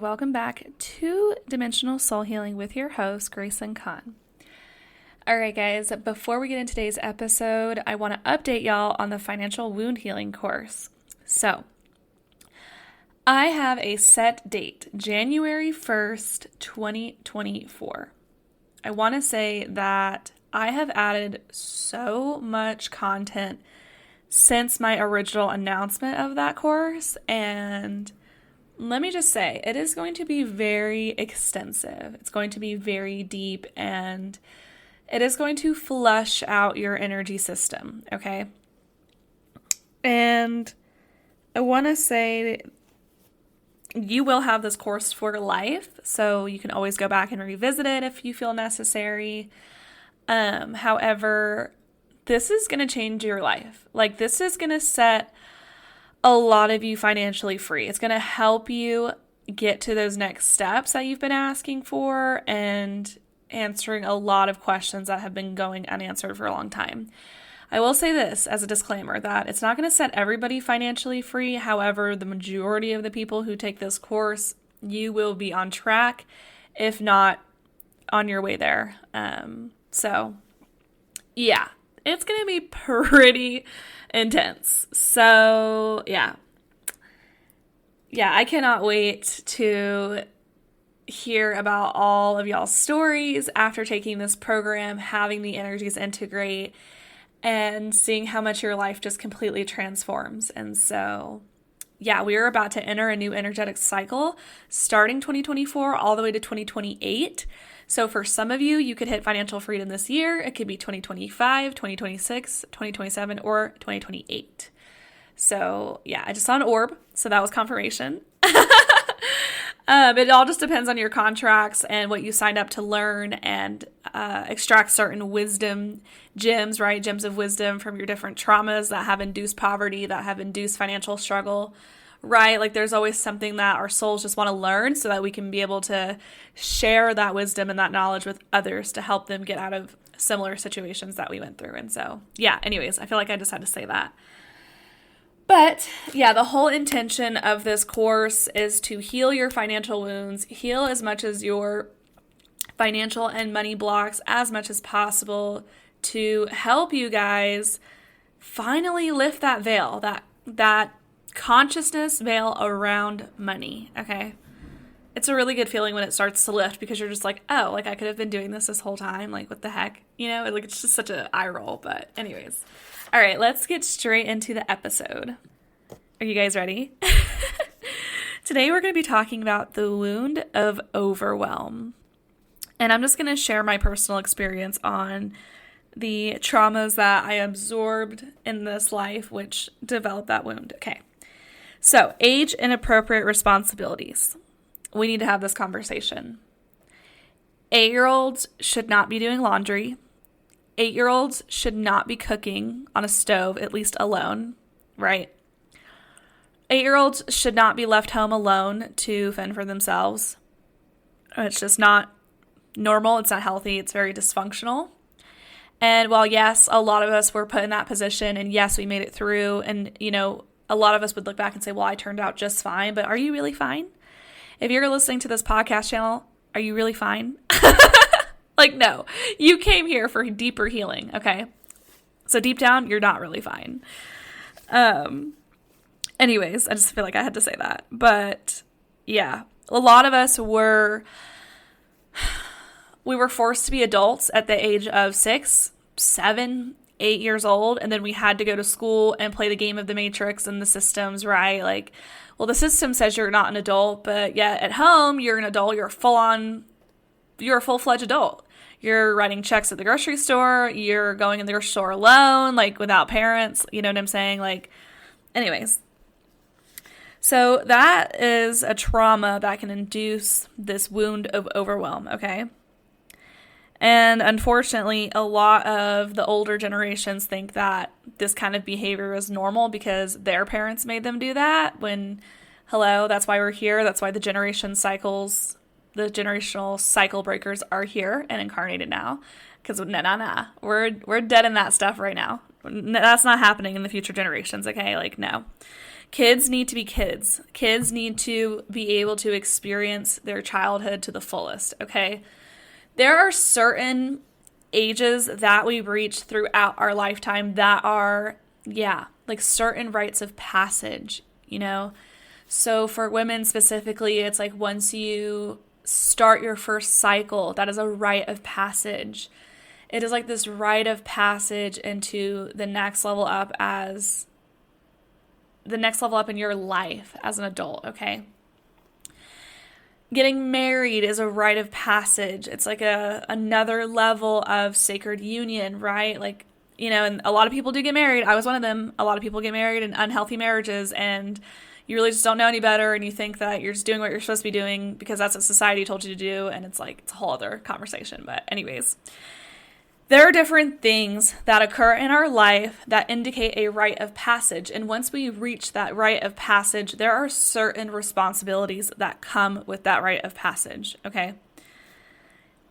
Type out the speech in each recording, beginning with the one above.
welcome back to Dimensional Soul Healing with your host, Grayson Khan. All right, guys, before we get into today's episode, I want to update y'all on the financial wound healing course. So, I have a set date, January 1st, 2024. I want to say that I have added so much content since my original announcement of that course, and let me just say, it is going to be very extensive. It's going to be very deep, and it is going to flush out your energy system, okay? And I want to say you will have this course for life, so you can always go back and revisit it if you feel necessary. However, this is going to change your life. Like, this is going to set a lot of you financially free. It's going to help you get to those next steps that you've been asking for and answering a lot of questions that have been going unanswered for a long time. I will say this as a disclaimer, that it's not going to set everybody financially free. However, the majority of the people who take this course, you will be on track, if not on your way there. So yeah, it's going to be pretty intense. So yeah, I cannot wait to hear about all of y'all's stories after taking this program, having the energies integrate, and seeing how much your life just completely transforms. And so, yeah, we are about to enter a new energetic cycle starting 2024 all the way to 2028. So for some of you, you could hit financial freedom this year. It could be 2025, 2026, 2027, or 2028. So yeah, I just saw an orb, so that was confirmation. It all just depends on your contracts and what you signed up to learn and extract certain wisdom gems, right? Gems of wisdom from your different traumas that have induced poverty, that have induced financial struggle, right? Like, there's always something that our souls just want to learn so that we can be able to share that wisdom and that knowledge with others to help them get out of similar situations that we went through. And so, yeah, anyways, I feel like I just had to say that. But yeah, the whole intention of this course is to heal your financial wounds, heal as much as your financial and money blocks as much as possible, to help you guys finally lift that veil, that consciousness veil around money, okay? It's a really good feeling when it starts to lift, because you're just like, oh, like, I could have been doing this whole time, like, what the heck, you know? Like, it's just such an eye roll. But anyways, all right, let's get straight into the episode. Are you guys ready? Today we're going to be talking about the wound of overwhelm. And I'm just going to share my personal experience on the traumas that I absorbed in this life, which developed that wound. Okay. So, age inappropriate responsibilities. We need to have this conversation. 8-year-olds should not be doing laundry. 8-year-olds should not be cooking on a stove, at least alone, right? 8-year-olds should not be left home alone to fend for themselves. It's just not normal. It's not healthy. It's very dysfunctional. And while, yes, a lot of us were put in that position, and yes, we made it through, and, you know, a lot of us would look back and say, well, I turned out just fine, but are you really fine? If you're listening to this podcast channel, are you really fine? Like, no, you came here for deeper healing, okay? So deep down, you're not really fine. Anyways, I just feel like I had to say that. But yeah, a lot of us were forced to be adults at the age of 6, 7, 8 years old, and then we had to go to school and play the game of the Matrix and the systems, right? Like, well, the system says you're not an adult, but yet at home, you're an adult. You're a full-fledged adult. You're writing checks at the grocery store. You're going in the grocery store alone, like, without parents. You know what I'm saying? Like, anyways. So that is a trauma that can induce this wound of overwhelm, okay? And unfortunately, a lot of the older generations think that this kind of behavior is normal because their parents made them do that, when, hello, that's why we're here. That's why the generational cycle breakers are here and incarnated now. Because we're dead in that stuff right now. That's not happening in the future generations, okay? Like, no. Kids need to be kids. Kids need to be able to experience their childhood to the fullest, okay? There are certain ages that we reach throughout our lifetime that are, like certain rites of passage, you know? So for women specifically, it's like once you start your first cycle, that is a rite of passage. It is like this rite of passage into the next level up in your life as an adult, okay? Getting married is a rite of passage. It's like another level of sacred union, right? Like, you know, and a lot of people do get married. I was one of them. A lot of people get married in unhealthy marriages, and you really just don't know any better, and you think that you're just doing what you're supposed to be doing because that's what society told you to do, and it's like, it's a whole other conversation. But anyways, there are different things that occur in our life that indicate a rite of passage. And once we reach that rite of passage, there are certain responsibilities that come with that rite of passage, okay?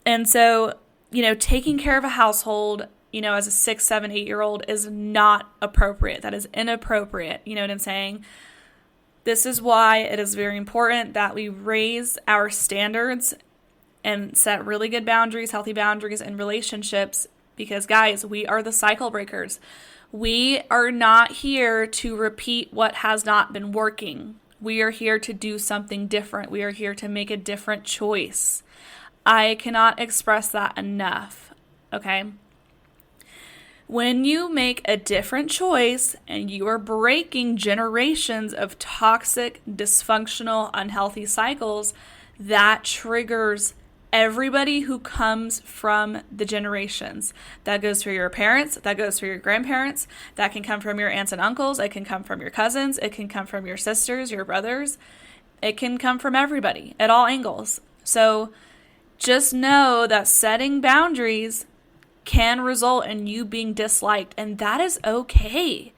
And so, you know, taking care of a household, you know, as a 6, 7, 8-year-old is not appropriate. That is inappropriate. You know what I'm saying? This is why it is very important that we raise our standards and set really good boundaries, healthy boundaries in relationships, because guys, we are the cycle breakers. We are not here to repeat what has not been working. We are here to do something different. We are here to make a different choice. I cannot express that enough, okay? When you make a different choice and you are breaking generations of toxic, dysfunctional, unhealthy cycles, that triggers everybody who comes from the generations. That goes for your parents, that goes for your grandparents, that can come from your aunts and uncles, it can come from your cousins, it can come from your sisters, your brothers, it can come from everybody at all angles. So just know that setting boundaries can result in you being disliked, and that is okay.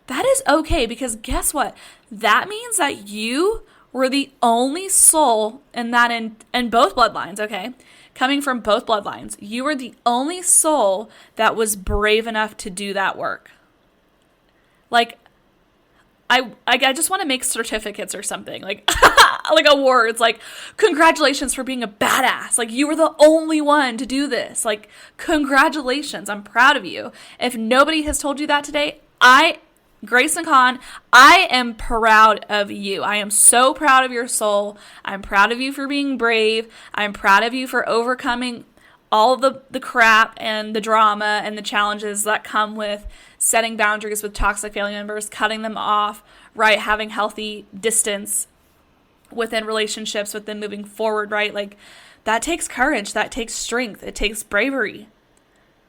That is okay, because guess what? That means that you were the only soul in both bloodlines, okay? Coming from both bloodlines, you were the only soul that was brave enough to do that work. Like, I just want to make certificates or something, like like awards, like congratulations for being a badass. Like, you were the only one to do this. Like, congratulations, I'm proud of you. If nobody has told you that today, Grace and Con, I am proud of you. I am so proud of your soul. I'm proud of you for being brave. I'm proud of you for overcoming all the crap and the drama and the challenges that come with setting boundaries with toxic family members, cutting them off, right? Having healthy distance within relationships, with them moving forward, right? Like, that takes courage. That takes strength. It takes bravery.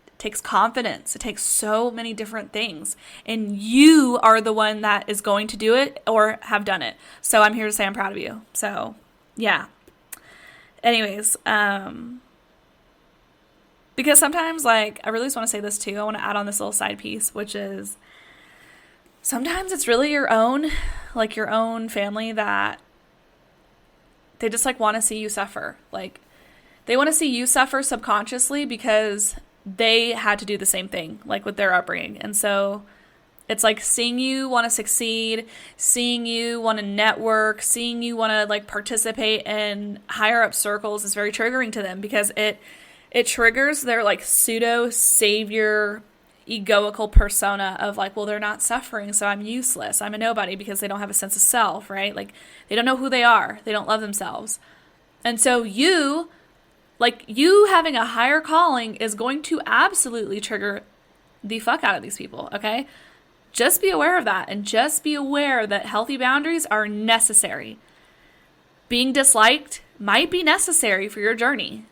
It takes confidence. It takes so many different things. And you are the one that is going to do it or have done it. So I'm here to say I'm proud of you. So, yeah. Anyways, because sometimes, like, I really just want to say this too. I want to add on this little side piece, which is sometimes it's really your own family that they just, like, want to see you suffer. Like, they want to see you suffer subconsciously because they had to do the same thing, like, with their upbringing. And so it's like seeing you want to succeed, seeing you want to network, seeing you want to, like, participate in higher up circles is very triggering to them, because it triggers their, like, pseudo savior egoical persona of, like, well, they're not suffering, so I'm useless. I'm a nobody, because they don't have a sense of self, right? Like, they don't know who they are. They don't love themselves. And so you having a higher calling is going to absolutely trigger the fuck out of these people, okay? Just be aware of that, and just be aware that healthy boundaries are necessary. Being disliked might be necessary for your journey.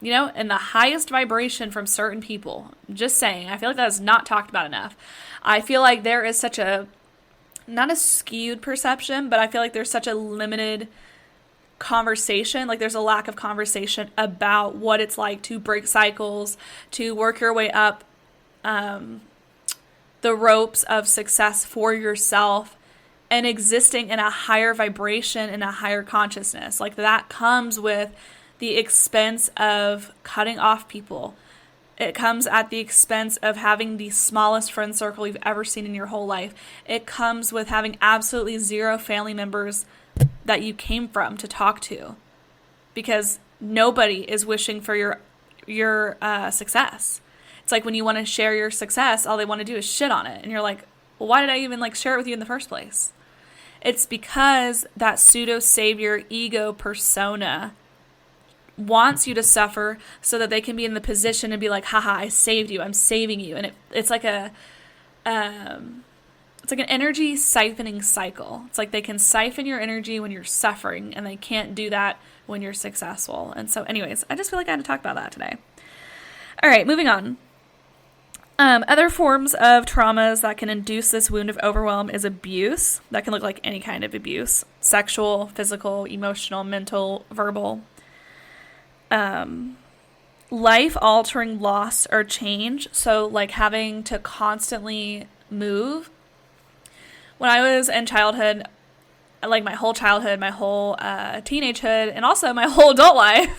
You know, and the highest vibration from certain people. Just saying. I feel like that is not talked about enough. I feel like there is such not a skewed perception, but I feel like there's such a limited conversation. Like, there's a lack of conversation about what it's like to break cycles, to work your way up the ropes of success for yourself, and existing in a higher vibration, in a higher consciousness. Like, that comes with the expense of cutting off people. It comes at the expense of having the smallest friend circle you've ever seen in your whole life. It comes with having absolutely zero family members that you came from to talk to, because nobody is wishing for your success. It's like when you want to share your success, all they want to do is shit on it. And you're like, well, why did I even share it with you in the first place? It's because that pseudo savior ego persona wants you to suffer so that they can be in the position and be like, haha, I saved you, I'm saving you. And it's like an energy siphoning cycle. It's like they can siphon your energy when you're suffering, and they can't do that when you're successful. And so anyways, I just feel like I had to talk about that today. All right, moving on. Other forms of traumas that can induce this wound of overwhelm is abuse. That can look like any kind of abuse: sexual, physical, emotional, mental, verbal. Life-altering loss or change. So like having to constantly move. When I was in childhood, like my whole childhood, my whole teenagehood, and also my whole adult life,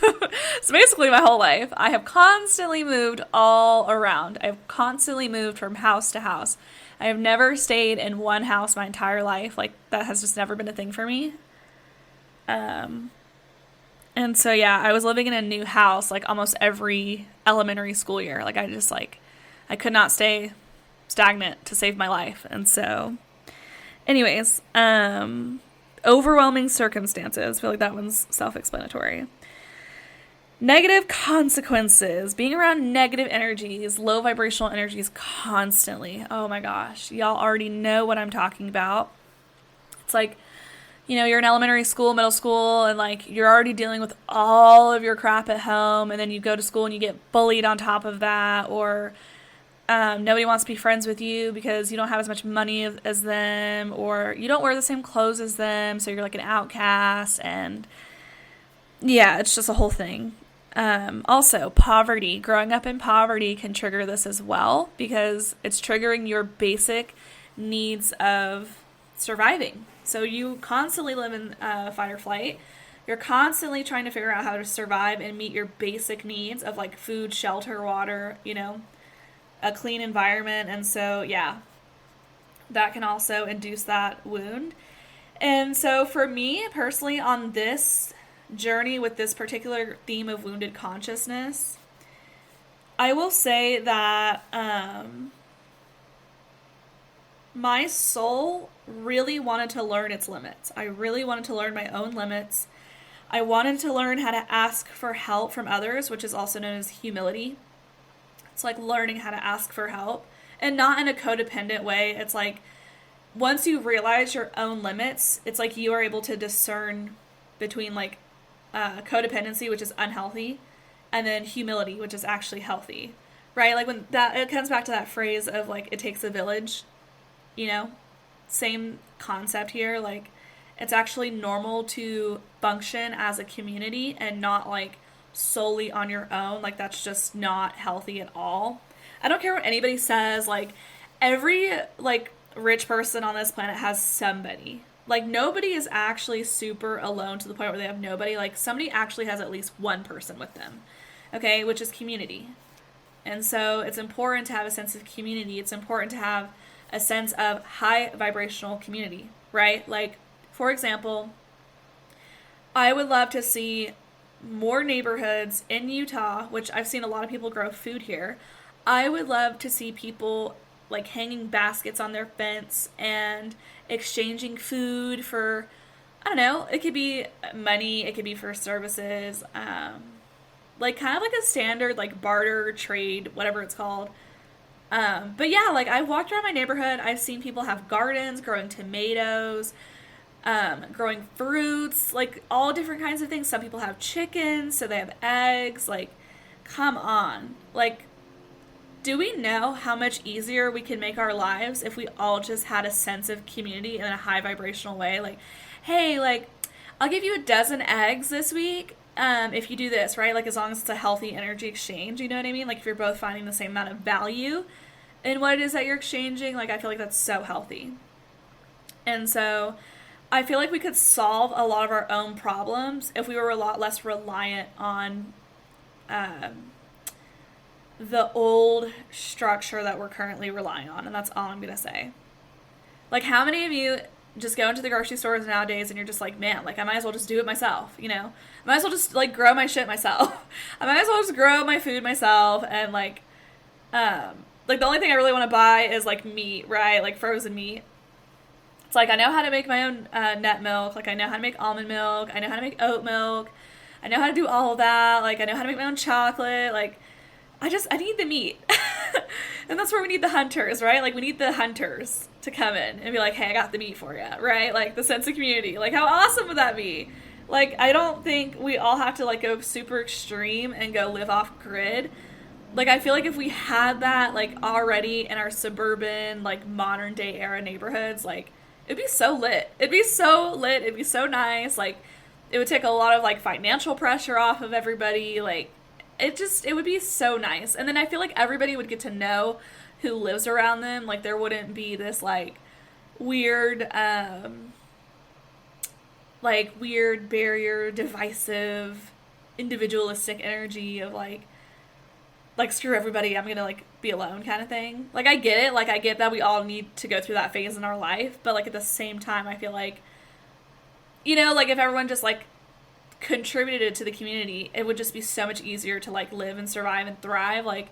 so basically my whole life, I have constantly moved all around. I've constantly moved from house to house. I have never stayed in one house my entire life. Like, that has just never been a thing for me. And so, yeah, I was living in a new house, like, almost every elementary school year. Like, I could not stay stagnant to save my life. And so, anyways, overwhelming circumstances. I feel like that one's self-explanatory. Negative consequences. Being around negative energies, low vibrational energies constantly. Oh my gosh. Y'all already know what I'm talking about. It's like, you're in elementary school, middle school, and like you're already dealing with all of your crap at home, and then you go to school and you get bullied on top of that, or nobody wants to be friends with you because you don't have as much money as them, or you don't wear the same clothes as them, so you're like an outcast, and yeah, it's just a whole thing. Also, poverty. Growing up in poverty can trigger this as well, because it's triggering your basic needs of surviving. So you constantly live in fight or flight. You're constantly trying to figure out how to survive and meet your basic needs of like food, shelter, water, a clean environment. And so, yeah, that can also induce that wound. And so for me personally, on this journey with this particular theme of wounded consciousness, I will say that my soul really wanted to learn its limits. I really wanted to learn my own limits. I wanted to learn how to ask for help from others, which is also known as humility. It's like learning how to ask for help, and not in a codependent way. It's like once you realize your own limits, it's like you are able to discern between like codependency, which is unhealthy, and then humility, which is actually healthy, right? Like when that, it comes back to that phrase of like, it takes a village, same concept here. Like, it's actually normal to function as a community and not like solely on your own. Like, that's just not healthy at all. I don't care what anybody says. Like, every like rich person on this planet has somebody. Like, nobody is actually super alone to the point where they have nobody. Like, somebody actually has at least one person with them, okay, which is community. And so it's important to have a sense of community. It's important to have a sense of high vibrational community, right? Like, for example, I would love to see more neighborhoods in Utah, which I've seen a lot of people grow food here. I would love to see people like hanging baskets on their fence and exchanging food for, I don't know, it could be money, it could be for services, like kind of like a standard like barter trade, whatever it's called. But yeah, like I walked around my neighborhood, I've seen people have gardens, growing tomatoes, growing fruits, like all different kinds of things. Some people have chickens, so they have eggs. Like, come on. Like, do we know how much easier we can make our lives if we all just had a sense of community in a high vibrational way? Like, hey, like, I'll give you a dozen eggs this week if you do this, right? Like, as long as it's a healthy energy exchange, you know what I mean? Like, if you're both finding the same amount of value in what it is that you're exchanging, like, I feel like that's so healthy. And so I feel like we could solve a lot of our own problems if we were a lot less reliant on the old structure that we're currently relying on, and that's all I'm gonna say. Like, how many of you just go into the grocery stores nowadays and you're just like, man, like, I might as well just do it myself, you know? I might as well just, like, grow my shit myself. I might as well just grow my food myself, and, like, the only thing I really want to buy is, like, meat, right? Like, frozen meat. It's like, I know how to make my own nut milk. Like, I know how to make almond milk. I know how to make oat milk. I know how to do all of that. Like, I know how to make my own chocolate. Like, I need the meat. And that's where we need the hunters, right? Like, we need the hunters to come in and be like, hey, I got the meat for you, right? Like, the sense of community. Like, how awesome would that be? Like, I don't think we all have to, like, go super extreme and go live off grid. Like, I feel like if we had that, like, already in our suburban, like, modern day era neighborhoods, like, it'd be so lit. It'd be so lit. It'd be so nice. Like, it would take a lot of, like, financial pressure off of everybody. Like, it would be so nice. And then I feel like everybody would get to know who lives around them. Like, there wouldn't be this, like, weird barrier, divisive, individualistic energy of, like, screw everybody, I'm gonna, like, be alone kind of thing. Like, I get it. Like, I get that we all need to go through that phase in our life. But, like, at the same time, I feel like, you know, like, if everyone just, like, contributed to the community, it would just be so much easier to, like, live and survive and thrive. Like,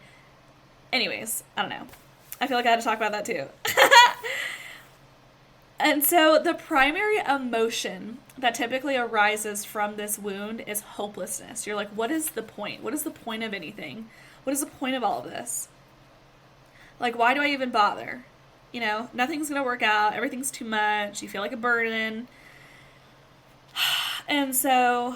anyways, I don't know. I feel like I had to talk about that too. And so the primary emotion that typically arises from this wound is hopelessness. You're like, what is the point? What is the point of anything? What is the point of all of this? Like, why do I even bother? You know, nothing's going to work out. Everything's too much. You feel like a burden. And so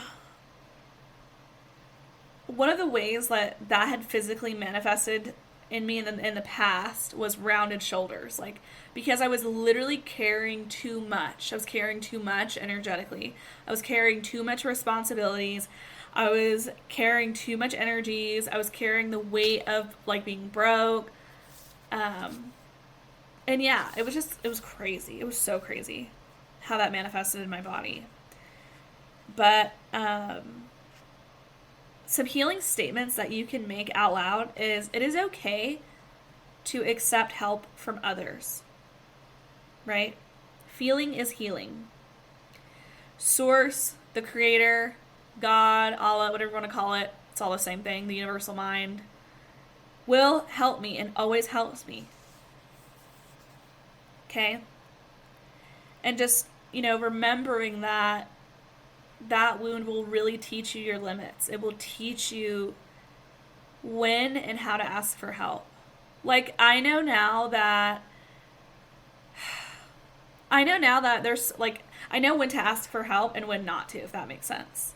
one of the ways that had physically manifested in me in the past was rounded shoulders. Like, because I was literally carrying too much. I was carrying too much energetically. I was carrying too much responsibilities. I was carrying too much energies. I was carrying the weight of, like, being broke. And yeah, it was crazy. It was so crazy how that manifested in my body. But some healing statements that you can make out loud is, it is okay to accept help from others, right? Feeling is healing. Source, the creator, God, Allah, whatever you want to call it, it's all the same thing, the universal mind, will help me and always helps me. Okay? And just, you know, remembering that wound will really teach you your limits. It will teach you when and how to ask for help. Like, I know now that there's, like, I know when to ask for help and when not to, if that makes sense.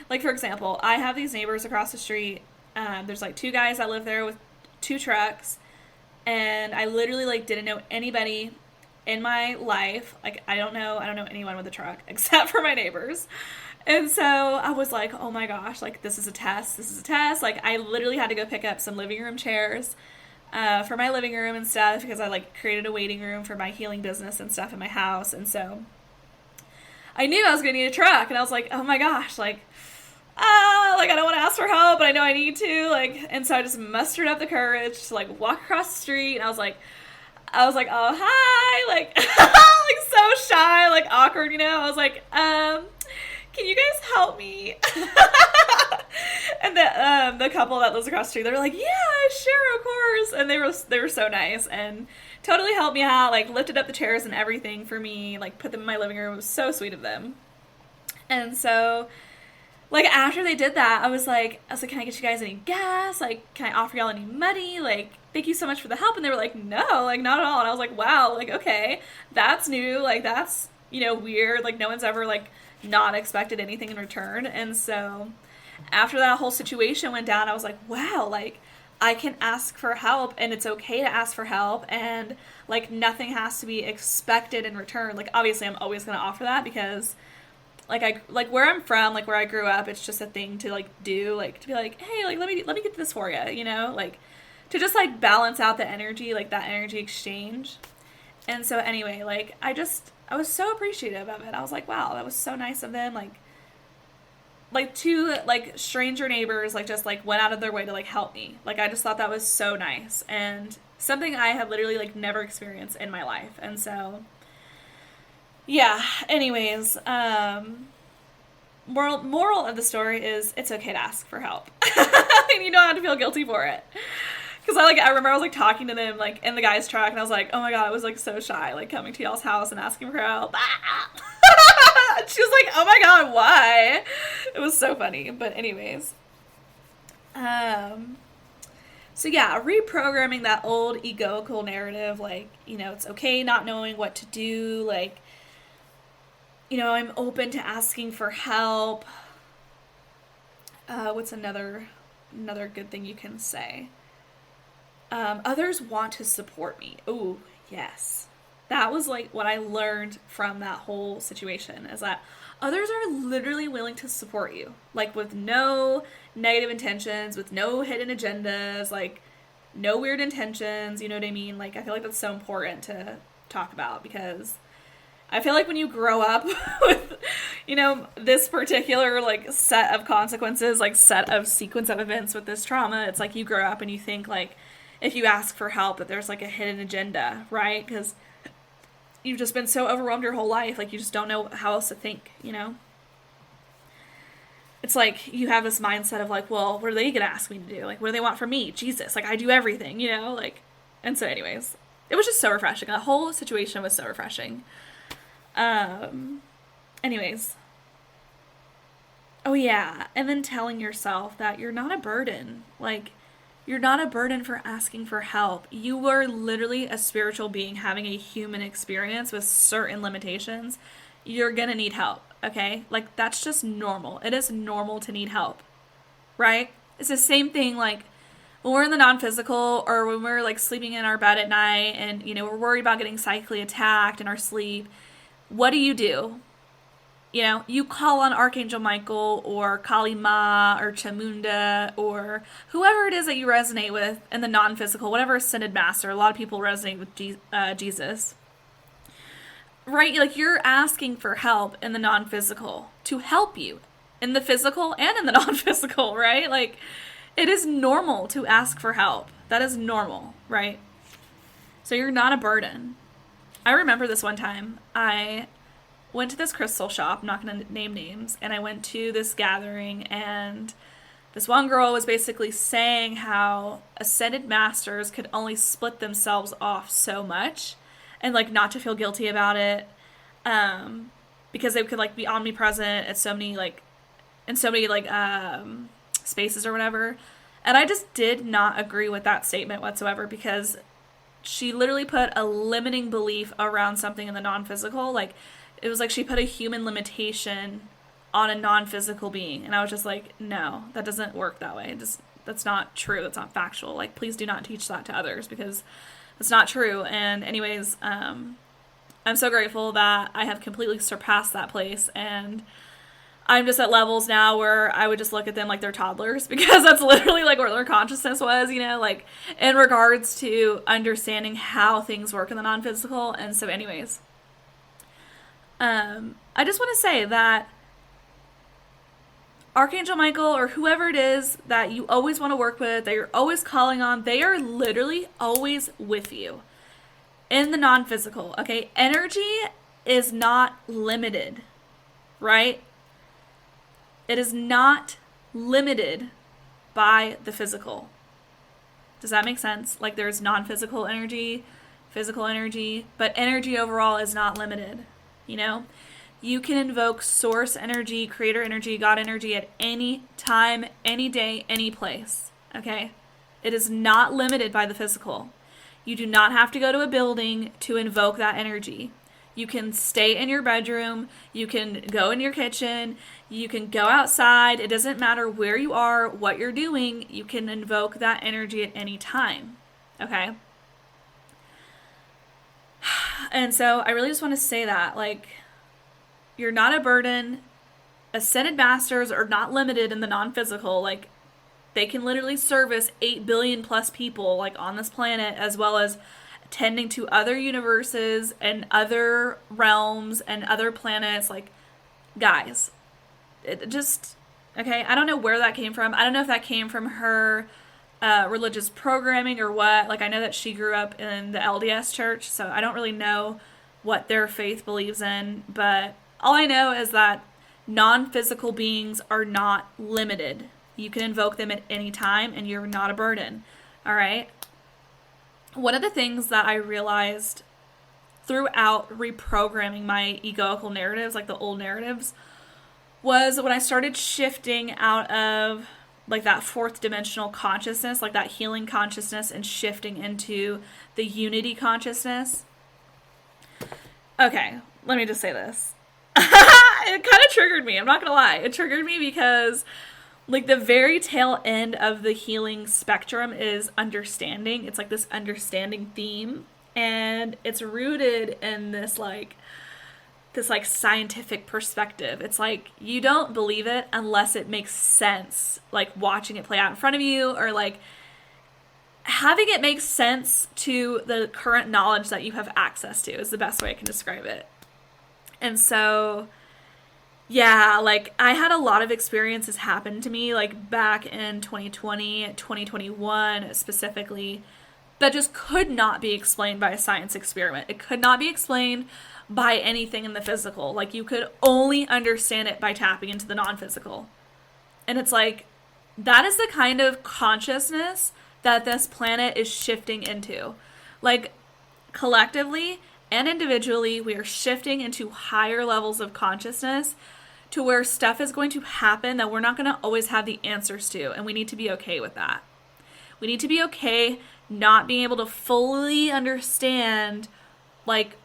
Like, for example, I have these neighbors across the street. There's, like, 2 guys that live there with 2 trucks, and I literally, like, didn't know anybody in my life. Like, I don't know anyone with a truck except for my neighbors. And so I was like, oh my gosh, like, this is a test. Like, I literally had to go pick up some living room chairs for my living room and stuff, because I, like, created a waiting room for my healing business and stuff in my house. And so I knew I was going to need a truck, and I was like, oh my gosh, like, I don't want to ask for help, but I know I need to, like, and so I just mustered up the courage to, like, walk across the street, and I was like, oh, hi, like, like, so shy, like, awkward, you know. I was like, can you guys help me? And the couple that lives across the street, they were like, yeah, sure, of course. And they were so nice and totally helped me out, like, lifted up the chairs and everything for me, like, put them in my living room. It was so sweet of them. And so, like, after they did that, I was like, can I get you guys any gas? Like, can I offer y'all any money? Like, thank you so much for the help. And they were like, no, like, not at all. And I was like, wow, like, okay, that's new. Like, that's, you know, weird. Like, no one's ever, like, not expected anything in return. And so after that whole situation went down, I was like, wow, like, I can ask for help, and it's okay to ask for help, and, like, nothing has to be expected in return. Like, obviously I'm always going to offer that, because like where I'm from, like, where I grew up, it's just a thing to, like, do, like, to be like, hey, like, let me get this for you, you know, like, to just, like, balance out the energy, like, that energy exchange. And so anyway, like, I was so appreciative of it. I was like, wow, that was so nice of them. Like, like two like stranger neighbors like just like went out of their way to like help me. Like I just thought that was so nice and something I have literally like never experienced in my life. And so yeah, anyways, moral of the story is it's okay to ask for help. And you don't have to feel guilty for it. Because I remember I was like talking to them like in the guy's truck and I was like, oh my god, I was like so shy like coming to y'all's house and asking for help. She was like, oh my god, why? It was so funny. But anyways, so yeah, reprogramming that old egoical narrative, like, you know, it's okay not knowing what to do, like, you know, I'm open to asking for help. What's another good thing you can say? Others want to support me. Oh, yes. That was like what I learned from that whole situation is that others are literally willing to support you. Like with no negative intentions, with no hidden agendas, like no weird intentions, you know what I mean? Like I feel like that's so important to talk about because I feel like when you grow up with, you know, this particular like set of consequences, like set of sequence of events with this trauma, it's like you grow up and you think like if you ask for help that there's like a hidden agenda, right? Because you've just been so overwhelmed your whole life, like you just don't know how else to think, you know? It's like you have this mindset of like, well, what are they gonna ask me to do? Like, what do they want from me? Jesus, like I do everything, you know? Like, and so anyways, it was just so refreshing. The whole situation was so refreshing. Anyways. Oh yeah, and then telling yourself that you're not a burden. Like, you're not a burden for asking for help. You are literally a spiritual being having a human experience with certain limitations. You're gonna need help, okay? Like, that's just normal. It is normal to need help, right? It's the same thing, like, when we're in the non-physical or when we're, like, sleeping in our bed at night and, you know, we're worried about getting psychically attacked in our sleep. What do? You know, you call on Archangel Michael or Kali Ma or Chamunda or whoever it is that you resonate with in the non-physical, whatever ascended master. A lot of people resonate with Jesus. Right? Like you're asking for help in the non-physical to help you in the physical and in the non-physical, right? Like it is normal to ask for help. That is normal, right? So you're not a burden. I remember this one time I went to this crystal shop, I'm not going to name names, and I went to this gathering, and this one girl was basically saying how ascended masters could only split themselves off so much, and, like, not to feel guilty about it, because they could, like, be omnipresent at so many, like, in so many, like, spaces or whatever, and I just did not agree with that statement whatsoever, because she literally put a limiting belief around something in the non-physical, like, it was like she put a human limitation on a non-physical being. And I was just like, no, that doesn't work that way. That's not true. That's not factual. Like, please do not teach that to others because it's not true. And anyways, I'm so grateful that I have completely surpassed that place. And I'm just at levels now where I would just look at them like they're toddlers because that's literally like where their consciousness was, you know, like in regards to understanding how things work in the non-physical. And so anyways, I just want to say that Archangel Michael or whoever it is that you always want to work with, that you're always calling on, they are literally always with you in the non-physical, okay? Energy is not limited, right? It is not limited by the physical. Does that make sense? Like there's non-physical energy, physical energy, but energy overall is not limited. You know, you can invoke source energy, creator energy, God energy at any time, any day, any place. Okay? It is not limited by the physical. You do not have to go to a building to invoke that energy. You can stay in your bedroom. You can go in your kitchen. You can go outside. It doesn't matter where you are, what you're doing. You can invoke that energy at any time. Okay? And so I really just want to say that, like, you're not a burden. Ascended masters are not limited in the non-physical. Like, they can literally service 8 billion plus people, like, on this planet, as well as tending to other universes and other realms and other planets. Like, guys, it just, Okay, I don't know where that came from. I don't know if that came from her religious programming or what. Like, I know that she grew up in the LDS church, so I don't really know what their faith believes in, but all I know is that non-physical beings are not limited. You can invoke them at any time, and you're not a burden. All right? One of the things that I realized throughout reprogramming my egoical narratives, like the old narratives, was when I started shifting out of like that fourth dimensional consciousness, like that healing consciousness, and shifting into the unity consciousness. Okay, let me just say this. It kind of triggered me. I'm not going to lie. It triggered me because like the very tail end of the healing spectrum is understanding. It's like this understanding theme, and it's rooted in this scientific perspective. It's like you don't believe it unless it makes sense, like watching it play out in front of you, or like having it make sense to the current knowledge that you have access to is the best way I can describe it. And so yeah, like I had a lot of experiences happen to me like back in 2020, 2021 specifically, that just could not be explained by a science experiment. It could not be explained by anything in the physical. Like you could only understand it by tapping into the non-physical. And it's like, that is the kind of consciousness that this planet is shifting into. Like collectively and individually, we are shifting into higher levels of consciousness to where stuff is going to happen that we're not going to always have the answers to. And we need to be okay with that. We need to be okay not being able to fully understand like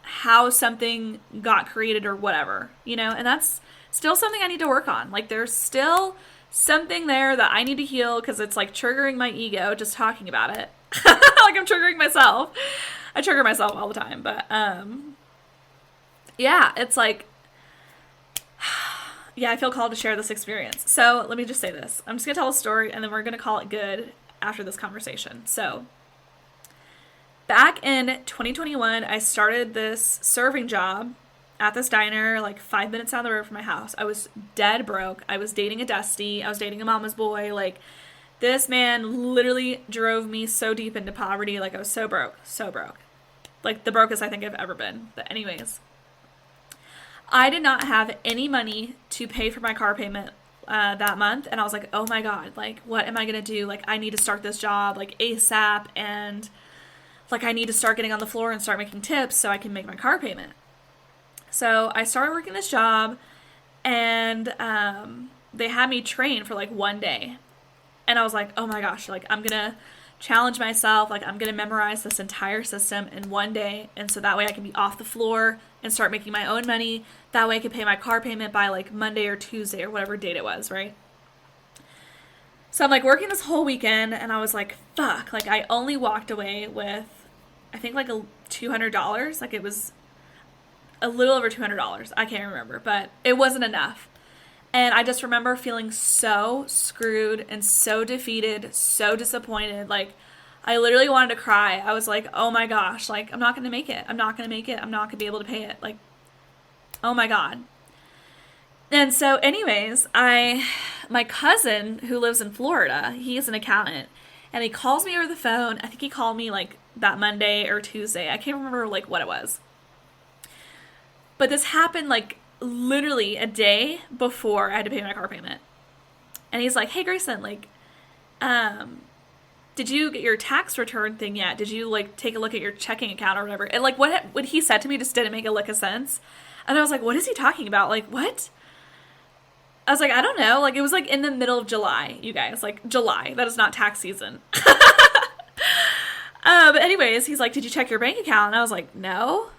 how something got created or whatever, you know, and that's still something I need to work on. Like there's still something there that I need to heal because it's like triggering my ego just talking about it. Like I'm triggering myself. I trigger myself all the time, but yeah, it's like yeah, I feel called to share this experience. So let me just say this. I'm just going to tell a story and then we're going to call it good after this conversation. So back in 2021, I started this serving job at this diner like 5 minutes down the road from my house. I was dead broke. I was dating a Dusty. I was dating a mama's boy. Like this man literally drove me so deep into poverty. Like I was so broke, so broke. Like the brokest I think I've ever been. But anyways, I did not have any money to pay for my car payment that month. And I was like, oh my God, like, what am I going to do? Like, I need to start this job like ASAP. And like, I need to start getting on the floor and start making tips so I can make my car payment. So I started working this job and they had me train for like one day. And I was like, oh my gosh, like I'm going to challenge myself. Like I'm going to memorize this entire system in one day. And so that way I can be off the floor and start making my own money. That way I can pay my car payment by like Monday or Tuesday or whatever date it was, right? So I'm like working this whole weekend and I was like, fuck, like I only walked away with, I think like $200. Like it was a little over $200. I can't remember, but it wasn't enough. And I just remember feeling so screwed and so defeated, so disappointed. Like I literally wanted to cry. I was like, oh my gosh, like I'm not going to make it. I'm not going to make it. I'm not going to be able to pay it. Like, oh my God. And so anyways, my cousin who lives in Florida, he's an accountant and he calls me over the phone. I think he called me like that Monday or Tuesday. I can't remember like what it was. But this happened like literally a day before I had to pay my car payment. And he's like, hey Grayson, like, did you get your tax return thing yet? Did you like take a look at your checking account or whatever? And like what he said to me just didn't make a lick of sense. And I was like, what is he talking about? Like, what? I was like, I don't know. Like, it was like in the middle of July, you guys. Like, July. That is not tax season. But anyways, he's like, did you check your bank account? And I was like, no.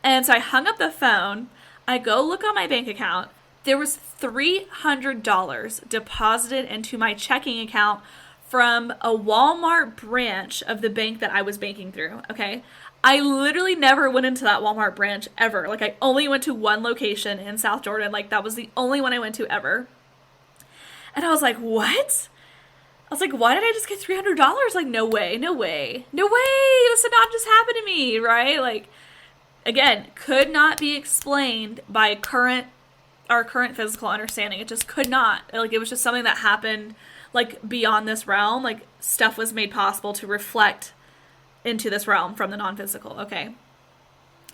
And so I hung up the phone. I go look on my bank account. There was $300 deposited into my checking account from a Walmart branch of the bank that I was banking through, okay? I literally never went into that Walmart branch ever. Like, I only went to one location in South Jordan. Like, that was the only one I went to ever. And I was like, what? I was like, why did I just get $300? Like, no way, no way, no way. This did not just happen to me, right? Like, again, could not be explained by current our current physical understanding. It just could not. Like, it was just something that happened, like, beyond this realm. Like, stuff was made possible to reflect into this realm from the non-physical. Okay.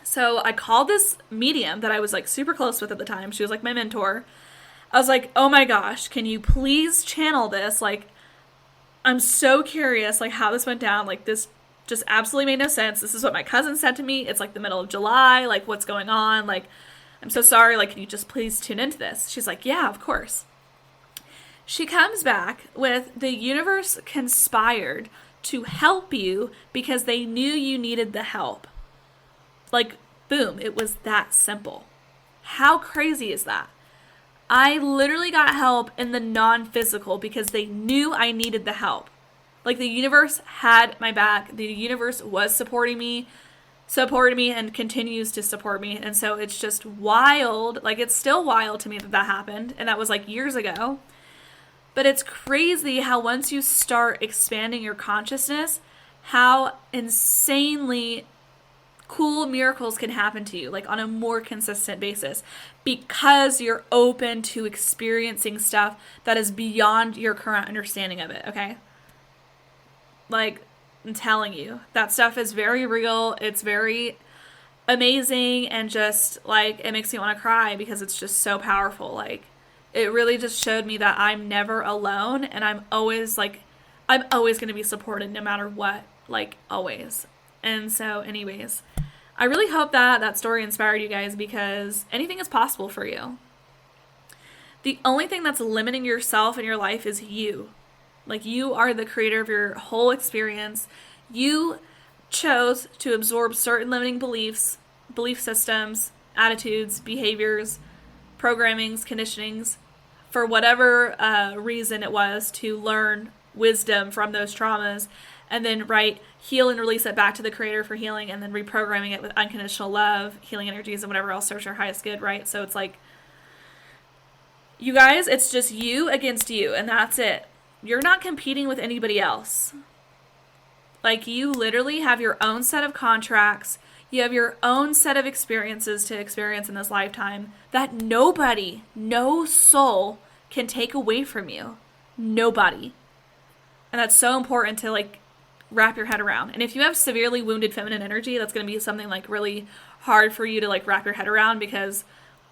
So I called this medium that I was, like, super close with at the time. She was, like, my mentor. I was like, oh my gosh, can you please channel this? Like, I'm so curious, like, how this went down. Like, this just absolutely made no sense. This is what my cousin said to me. It's, like, the middle of July. Like, what's going on? Like, I'm so sorry. Like, can you just please tune into this? She's like, yeah, of course. She comes back with, the universe conspired to help you because they knew you needed the help. Like, boom, it was that simple. How crazy is that? I literally got help in the non-physical because they knew I needed the help. Like, the universe had my back. The universe was supporting me, and continues to support me. And so it's just wild. Like, it's still wild to me that that happened. And that was, like, years ago. But it's crazy how once you start expanding your consciousness, how insanely cool miracles can happen to you, like, on a more consistent basis, because you're open to experiencing stuff that is beyond your current understanding of it, okay? Like, I'm telling you, that stuff is very real. It's very amazing, and just, like, it makes me want to cry because it's just so powerful. Like, it really just showed me that I'm never alone, and I'm always going to be supported no matter what, like, always. And so, anyways, I really hope that that story inspired you guys, because anything is possible for you. The only thing that's limiting yourself in your life is you. Like, you are the creator of your whole experience. You chose to absorb certain limiting beliefs, belief systems, attitudes, behaviors, programmings, conditionings, for whatever reason it was, to learn wisdom from those traumas, and then heal and release it back to the creator for healing, and then reprogramming it with unconditional love, healing energies, and whatever else serves your highest good, right? So it's like, you guys, it's just you against you, and that's it. You're not competing with anybody else. Like, you literally have your own set of contracts. You have your own set of experiences to experience in this lifetime that nobody, no soul can take away from you. Nobody. And that's so important to, like, wrap your head around. And if you have severely wounded feminine energy, that's going to be something, like, really hard for you to, like, wrap your head around, because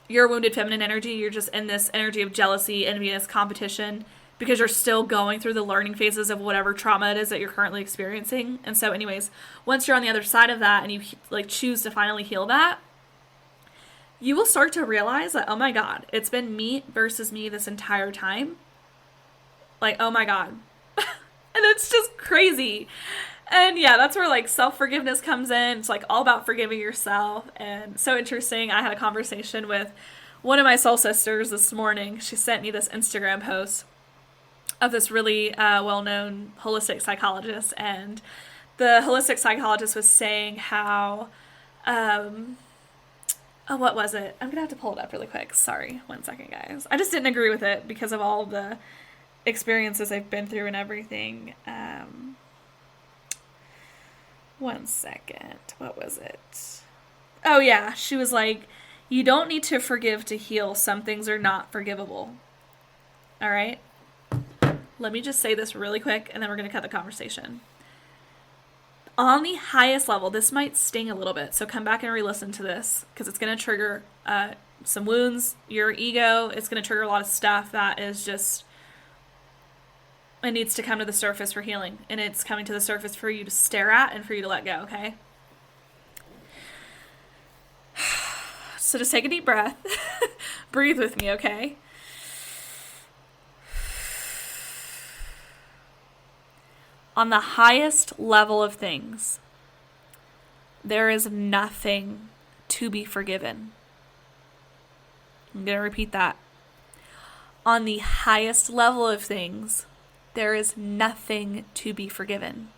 your wounded feminine energy, you're just in this energy of jealousy, envious, competition, because you're still going through the learning phases of whatever trauma it is that you're currently experiencing. And so anyways, once you're on the other side of that and you, like, choose to finally heal that, you will start to realize that, oh my God, it's been me versus me this entire time. Like, oh my God. And it's just crazy. And yeah, that's where, like, self-forgiveness comes in. It's, like, all about forgiving yourself. And so interesting. I had a conversation with one of my soul sisters this morning. She sent me this Instagram post of this really well-known holistic psychologist. And the holistic psychologist was saying how, what was it? I'm going to have to pull it up really quick. Sorry. 1 second, guys. I just didn't agree with it because of all the experiences I've been through and everything. 1 second. What was it? Oh yeah, she was like, you don't need to forgive to heal. Some things are not forgivable. All right? Let me just say this really quick, and then we're going to cut the conversation. On the highest level, this might sting a little bit, so come back and re-listen to this, because it's going to trigger some wounds, your ego. It's going to trigger a lot of stuff that is just, it needs to come to the surface for healing, and it's coming to the surface for you to stare at and for you to let go, okay? So just take a deep breath. Breathe with me, okay? On the highest level of things, there is nothing to be forgiven. I'm going to repeat that. On the highest level of things, there is nothing to be forgiven.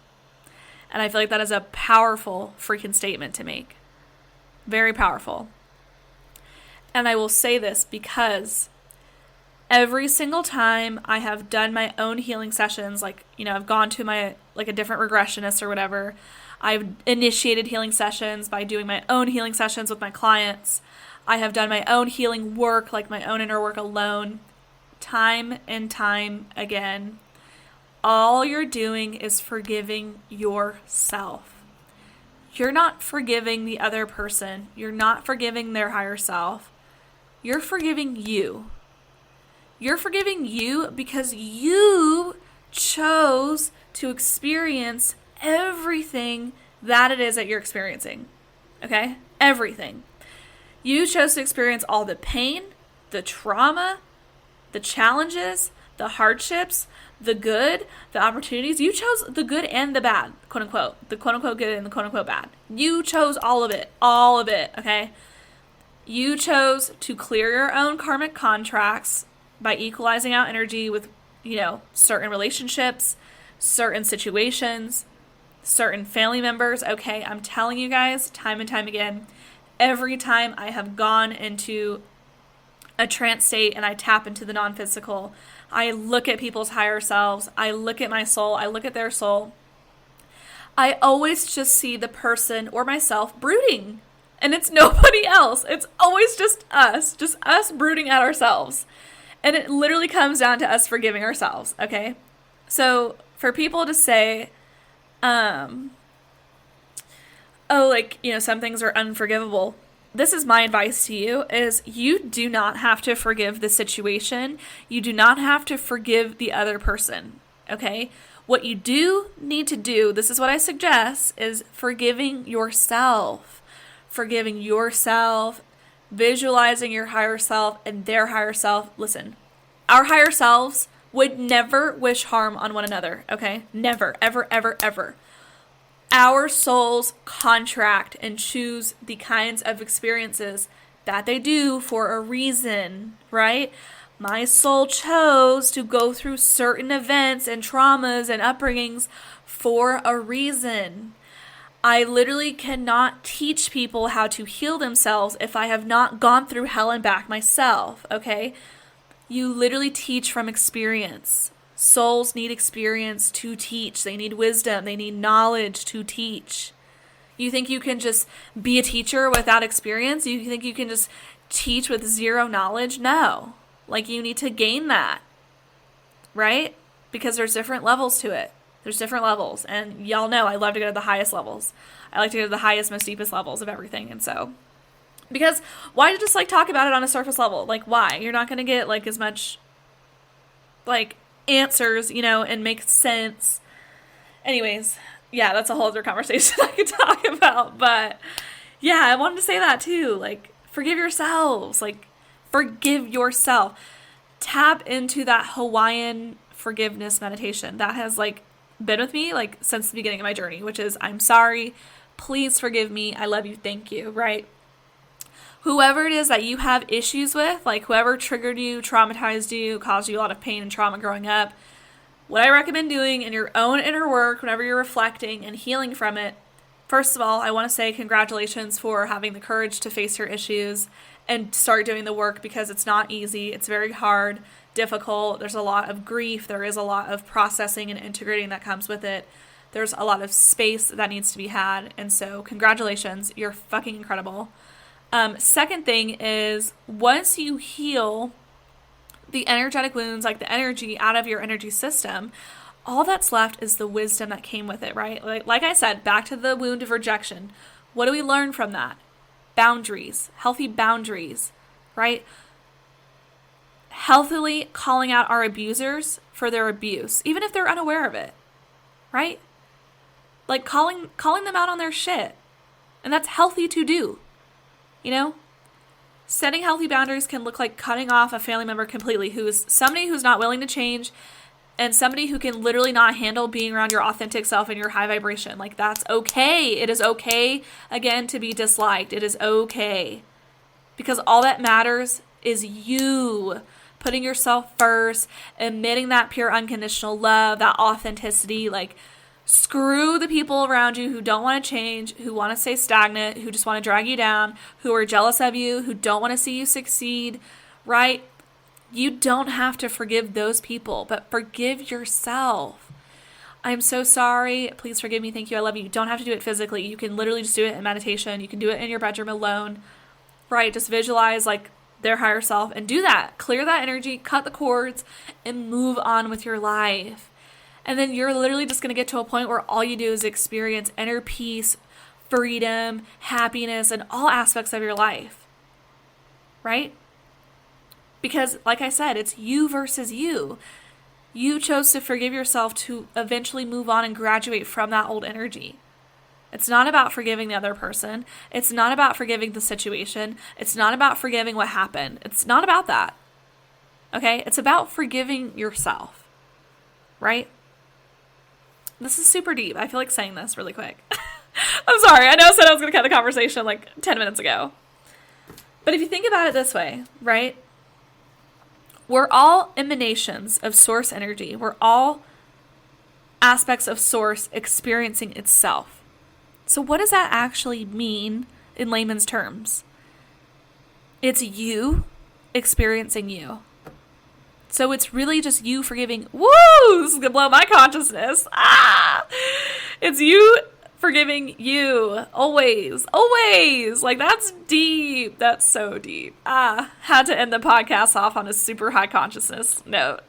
And I feel like that is a powerful freaking statement to make. Very powerful. And I will say this because every single time I have done my own healing sessions, like, you know, I've gone to my, like, a different regressionist or whatever, I've initiated healing sessions by doing my own healing sessions with my clients. I have done my own healing work, like my own inner work alone, time and time again. All you're doing is forgiving yourself. You're not forgiving the other person. You're not forgiving their higher self. You're forgiving you. You're forgiving you because you chose to experience everything that it is that you're experiencing. Okay? Everything. You chose to experience all the pain, the trauma, the challenges, the hardships, the good, the opportunities. You chose the good and the bad, quote unquote. The quote unquote good and the quote unquote bad. You chose all of it, okay? You chose to clear your own karmic contracts by equalizing out energy with, certain relationships, certain situations, certain family members. Okay, I'm telling you guys time and time again, every time I have gone into a trance state and I tap into the non-physical, I look at people's higher selves, I look at my soul, I look at their soul, I always just see the person or myself brooding. And it's nobody else. It's always just us brooding at ourselves. And it literally comes down to us forgiving ourselves, okay? So for people to say, some things are unforgivable, this is my advice to you, is you do not have to forgive the situation. You do not have to forgive the other person, okay? What you do need to do, this is what I suggest, is forgiving yourself. Forgiving yourself, visualizing your higher self and their higher self. Listen, our higher selves would never wish harm on one another, okay? Never, ever, ever, ever. Our souls contract and choose the kinds of experiences that they do for a reason, right? My soul chose to go through certain events and traumas and upbringings for a reason. I literally cannot teach people how to heal themselves if I have not gone through hell and back myself, okay? You literally teach from experience. Souls need experience to teach. They need wisdom. They need knowledge to teach. You think you can just be a teacher without experience? You think you can just teach with zero knowledge? No. You need to gain that, right? Because there's different levels to it. There's different levels, and y'all know I love to go to the highest levels. I like to go to the highest, most deepest levels of everything, and so, because why just talk about it on a surface level? Why? You're not going to get as much answers, and make sense. Anyways, yeah, that's a whole other conversation I could talk about, but yeah, I wanted to say that too. Forgive yourselves. Forgive yourself. Tap into that Hawaiian forgiveness meditation that has been with me since the beginning of my journey, which is, I'm sorry, please forgive me, I love you, thank you, right? Whoever it is that you have issues with, whoever triggered you, traumatized you, caused you a lot of pain and trauma growing up, what I recommend doing in your own inner work whenever you're reflecting and healing from it, first of all, I want to say congratulations for having the courage to face your issues and start doing the work, because it's not easy, it's very hard, difficult, there's a lot of grief, there is a lot of processing and integrating that comes with it, there's a lot of space that needs to be had, and so congratulations, you're fucking incredible. Second thing is, once you heal the energetic wounds, the energy out of your energy system, all that's left is the wisdom that came with it, right? Like I said, back to the wound of rejection, what do we learn from that? Boundaries, healthy boundaries, right? Healthily calling out our abusers for their abuse, even if they're unaware of it, right? Calling them out on their shit. And that's healthy to do, Setting healthy boundaries can look like cutting off a family member completely, who is somebody who's not willing to change, and somebody who can literally not handle being around your authentic self and your high vibration. That's okay. It is okay, again, to be disliked. It is okay. Because all that matters is you putting yourself first, emitting that pure unconditional love, that authenticity. Screw the people around you who don't want to change, who want to stay stagnant, who just want to drag you down, who are jealous of you, who don't want to see you succeed, right? You don't have to forgive those people, but forgive yourself. I'm so sorry. Please forgive me. Thank you. I love you. You don't have to do it physically. You can literally just do it in meditation. You can do it in your bedroom alone, right? Just visualize like their higher self and do that. Clear that energy, cut the cords, and move on with your life. And then you're literally just going to get to a point where all you do is experience inner peace, freedom, happiness, and all aspects of your life, right? Because like I said, it's you versus you. You chose to forgive yourself to eventually move on and graduate from that old energy. It's not about forgiving the other person. It's not about forgiving the situation. It's not about forgiving what happened. It's not about that. Okay? It's about forgiving yourself. Right? This is super deep. I feel like saying this really quick. I'm sorry. I know I said I was going to cut the conversation like 10 minutes ago. But if you think about it this way, right? We're all emanations of source energy. We're all aspects of source experiencing itself. So what does that actually mean in layman's terms? It's you experiencing you. So it's really just you forgiving. Woo! This is going to blow my consciousness. It's you forgiving you. Always. Always. Like, that's deep. That's so deep. Had to end the podcast off on a super high consciousness note.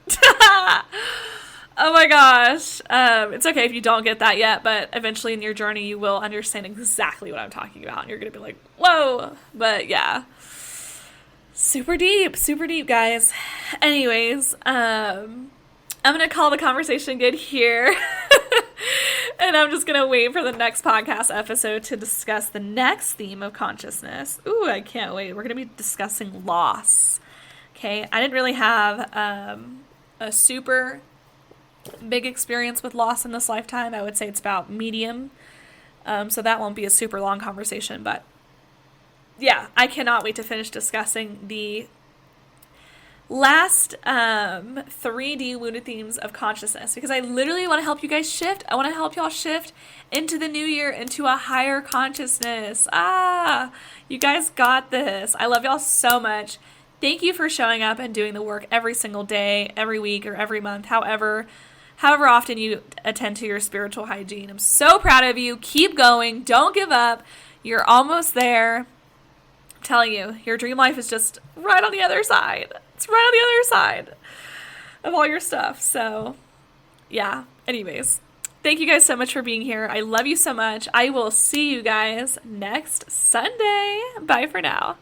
Oh my gosh. It's okay if you don't get that yet, but eventually in your journey you will understand exactly what I'm talking about. And you're going to be like, whoa. But yeah. Super deep, guys. Anyways, I'm going to call the conversation good here. And I'm just going to wait for the next podcast episode to discuss the next theme of consciousness. Ooh, I can't wait. We're going to be discussing loss. Okay, I didn't really have a super big experience with loss in this lifetime. I would say it's about medium. So that won't be a super long conversation, but yeah, I cannot wait to finish discussing the last 3D wounded themes of consciousness, because I literally want to help you guys shift. I want to help y'all shift into the new year, into a higher consciousness. You guys got this. I love y'all so much. Thank you for showing up and doing the work every single day, every week, or every month, however often you attend to your spiritual hygiene. I'm so proud of you. Keep going. Don't give up. You're almost there. I'm telling you, your dream life is just right on the other side. It's right on the other side of all your stuff. So, yeah. Anyways, thank you guys so much for being here. I love you so much. I will see you guys next Sunday. Bye for now.